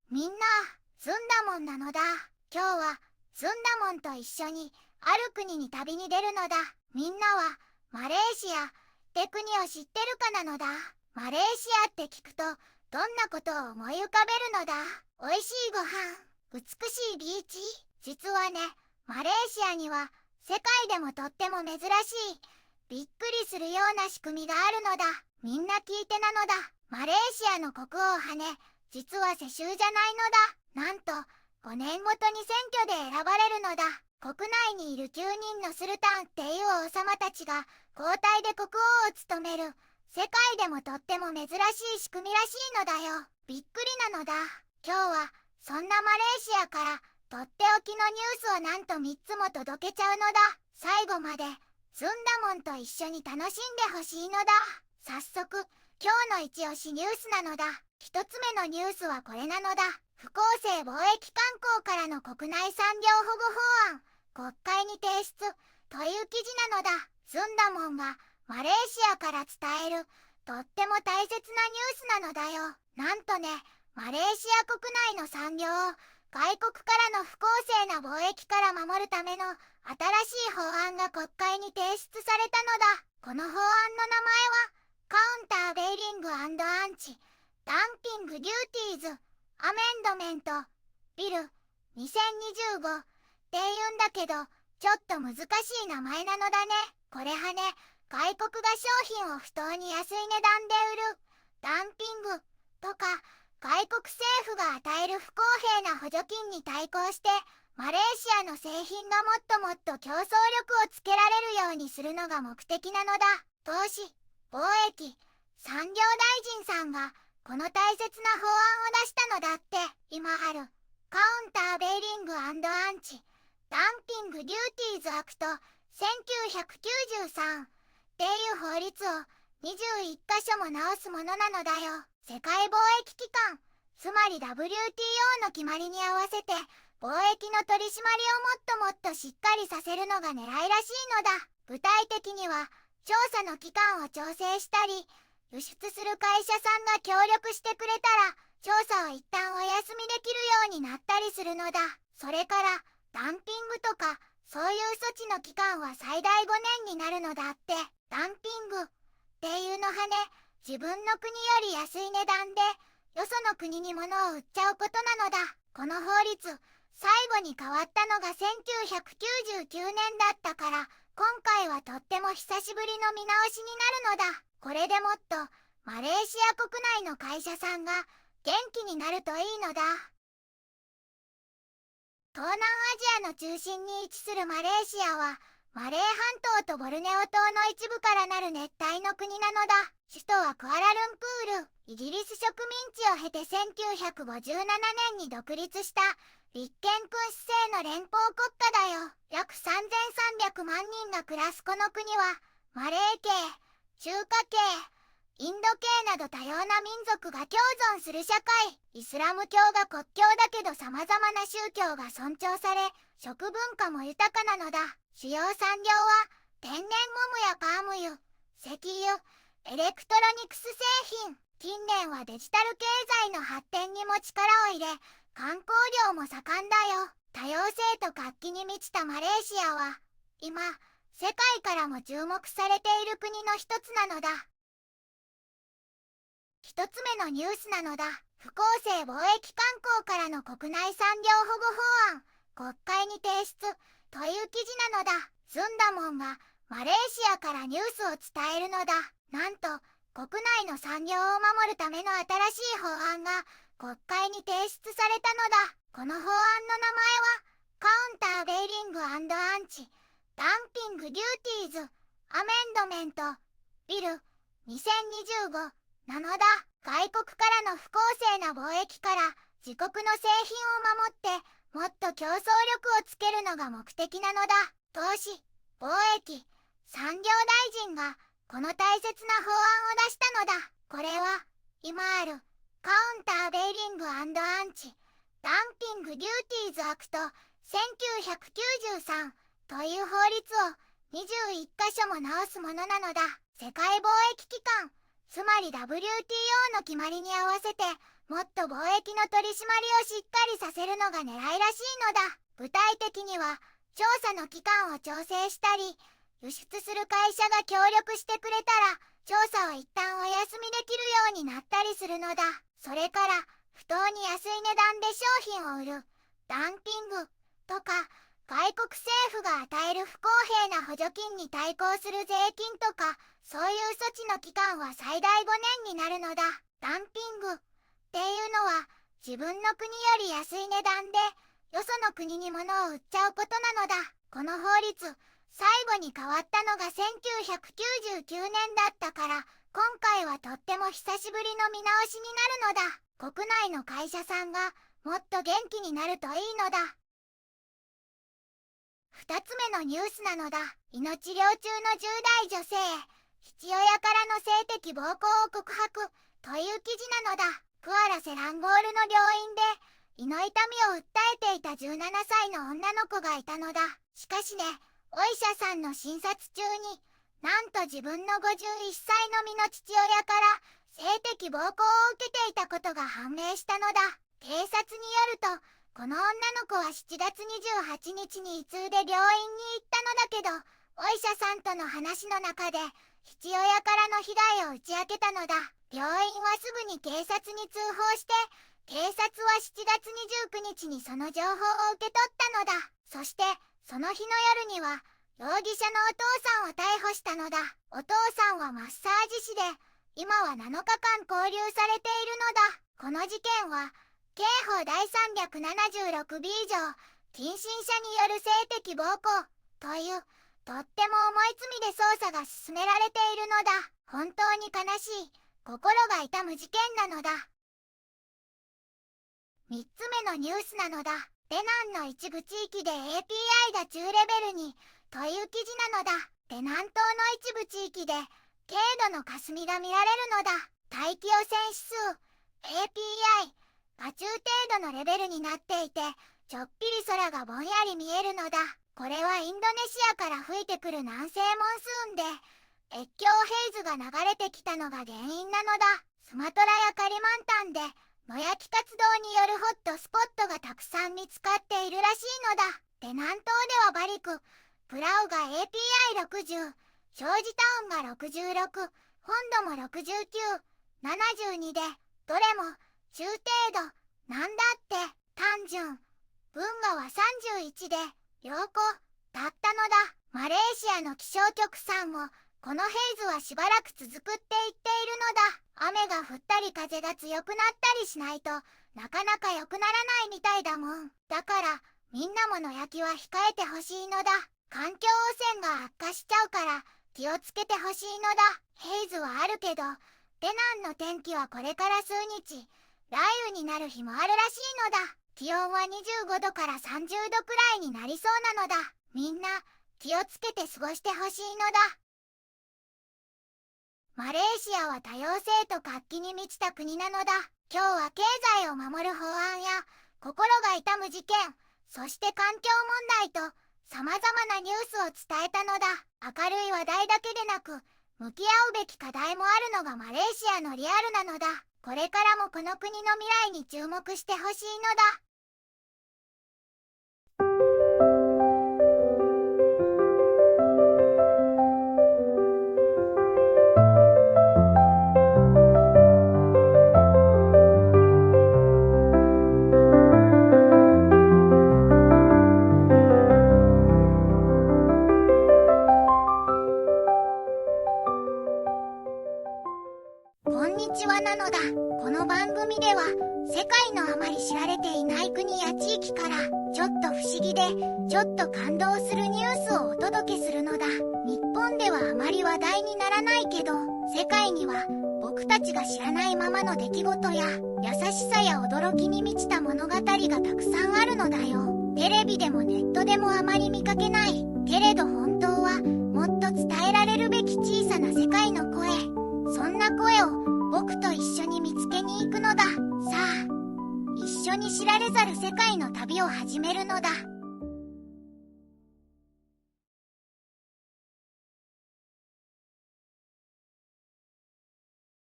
みんな、ずんだもんなのだ。今日は、ずんだもんと一緒に、ある国に旅に出るのだ。みんなは、マレーシアって国を知ってるかなのだ。マレーシアって聞くと、どんなことを思い浮かべるのだ。おいしいご飯、美しいビーチ。実はね、マレーシアには、世界でもとっても珍しい、びっくりするような仕組みがあるのだ。みんな聞いてなのだ。マレーシアの国王はね、実は世襲じゃないのだ。なんと、5年ごとに選挙で選ばれるのだ。国内にいる9人のスルタンっていう王様たちが交代で国王を務める、世界でもとっても珍しい仕組みらしいのだよ。びっくりなのだ。今日はそんなマレーシアからとっておきのニュースをなんと3つも届けちゃうのだ。最後までずんだもんと一緒に楽しんでほしいのだ。早速今日の一押しニュースなのだ。一つ目のニュースはこれなのだ。不公正貿易慣行からの国内産業保護法案、国会に提出という記事なのだ。ずんだもんがマレーシアから伝えるとっても大切なニュースなのだよ。なんとね、マレーシア国内の産業を外国からの不公正な貿易から守るための新しい法案が国会に提出されたのだ。この法案の名前はカウンターベイリング&アンチダンピングデューティーズアメンドメントビル2025って言うんだけど、ちょっと難しい名前なのだね。これはね、外国が商品を不当に安い値段で売るダンピングとか、外国政府が与える不公平な補助金に対抗してマレーシアの製品がもっと競争力をつけられるようにするのが目的なのだ。投資貿易産業大臣さんがこの大切な法案を出したのだって。今あるカウンターベイリング&アンチダンピングデューティーズアクト1993っていう法律を21箇所も直すものなのだよ。世界貿易機関、つまり WTO の決まりに合わせて貿易の取り締まりをもっとしっかりさせるのが狙いらしいのだ。具体的には調査の期間を調整したり、輸出する会社さんが協力してくれたら調査を一旦お休みできるようになったりするのだ。それからダンピングとかそういう措置の期間は最大5年になるのだって。ダンピングっていうのはね、自分の国より安い値段でよその国に物を売っちゃうことなのだ。この法律最後に変わったのが1999年だったから、今回はとっても久しぶりの見直しになるのだ。これでもっとマレーシア国内の会社さんが元気になるといいのだ。東南アジアの中心に位置するマレーシアはマレー半島とボルネオ島の一部からなる熱帯の国なのだ。首都はクアラルンプール。イギリス植民地を経て1957年に独立した立憲君主制の連邦国家だよ。約3300万人が暮らすこの国はマレー系、中華系、インド系など多様な民族が共存する社会。イスラム教が国教だけど様々な宗教が尊重され、食文化も豊かなのだ。主要産業は天然ゴムやパーム油、石油、エレクトロニクス製品。近年はデジタル経済の発展にも力を入れ、観光業も盛んだよ。多様性と活気に満ちたマレーシアは今世界からも注目されている国の一つなのだ。一つ目のニュースなのだ。不公正貿易慣行からの国内産業保護法案、国会に提出という記事なのだ。ずんだもんがマレーシアからニュースを伝えるのだ。なんと国内の産業を守るための新しい法案が国会に提出されたのだ。この法案の名前はカウンターベイリング&アンチダンピングデューティーズアメンドメントビル2025なのだ。外国からの不公正な貿易から自国の製品を守ってもっと競争力をつけるのが目的なのだ。投資、貿易、産業大臣がこの大切な法案を出したのだ。これは今あるカウンターベイリング&アンチダンピングデューティーズアクト1993という法律を21箇所も直すものなのだ。世界貿易機関、つまり WTO の決まりに合わせてもっと貿易の取り締まりをしっかりさせるのが狙いらしいのだ。具体的には調査の期間を調整したり、輸出する会社が協力してくれたら調査を一旦お休みできるようになったりするのだ。それから不当に安い値段で商品を売るダンピングとか、外国政府が与える不公平な補助金に対抗する税金とか、そういう措置の期間は最大5年になるのだ。ダンピングっていうのは自分の国より安い値段でよその国に物を売っちゃうことなのだ。この法律、最後に変わったのが1999年だったから、今回はとっても久しぶりの見直しになるのだ。国内の会社さんがもっと元気になるといいのだ。2つ目のニュースなのだ。命療中の10代女性へ父親からの性的暴行を告白という記事なのだ。クアラセランゴールの病院で胃の痛みを訴えていた17歳の女の子がいたのだ。しかしね、お医者さんの診察中になんと自分の51歳の身の父親から性的暴行を受けていたことが判明したのだ。警察によると、この女の子は7月28日に胃痛で病院に行ったのだけど、お医者さんとの話の中で父親からの被害を打ち明けたのだ。病院はすぐに警察に通報して、警察は7月29日にその情報を受け取ったのだ。そしてその日の夜には容疑者のお父さんを逮捕したのだ。お父さんはマッサージ師で、今は7日間勾留されているのだ。この事件は刑法第 376B 条近親者による性的暴行というとっても重い罪で捜査が進められているのだ。本当に悲しい、心が痛む事件なのだ。3つ目のニュースなのだ。テナンの一部地域で API が中レベルにという記事なのだ。テナン島の一部地域で軽度の霞が見られるのだ。大気汚染指数 API が中程度のレベルになっていて、ちょっぴり空がぼんやり見えるのだ。これはインドネシアから吹いてくる南西モンスーンで越境ヘイズが流れてきたのが原因なのだ。スマトラやカリマンタンで野焼き活動によるホットスポットがたくさん見つかっているらしいのだ。テナン島ではバリク、プラウが API60、ジョージタウンが66、本土も69、72で、どれも中程度なんだって。単純、文雅は31で良好だったのだ。マレーシアの気象局さんもこのヘイズはしばらく続くって言っているのだ。雨が降ったり風が強くなったりしないとなかなか良くならないみたいだもん。だからみんなも野焼きは控えてほしいのだ。環境汚染が悪化しちゃうから気をつけてほしいのだ。ヘイズはあるけど、テナンの天気はこれから数日雷雨になる日もあるらしいのだ。気温は25度から30度くらいになりそうなのだ。みんな気をつけて過ごしてほしいのだ。マレーシアは多様性と活気に満ちた国なのだ。今日は経済を守る法案や心が痛む事件、そして環境問題と様々なニュースを伝えたのだ。明るい話題だけでなく、向き合うべき課題もあるのがマレーシアのリアルなのだ。これからもこの国の未来に注目してほしいのだ。こんにちはなのだ。この番組では世界のあまり知られていない国や地域からちょっと不思議でちょっと感動するニュースをお届けするのだ。日本ではあまり話題にならないけど、世界には僕たちが知らないままの出来事や優しさや驚きに満ちた物語がたくさんあるのだよ。テレビでもネットでもあまり見かけないけれど、本当はもっと伝えられるべき小さな世界の声、そんな声を僕と一緒に見つけに行くのだ。さあ、一緒に知られざる世界の旅を始めるのだ。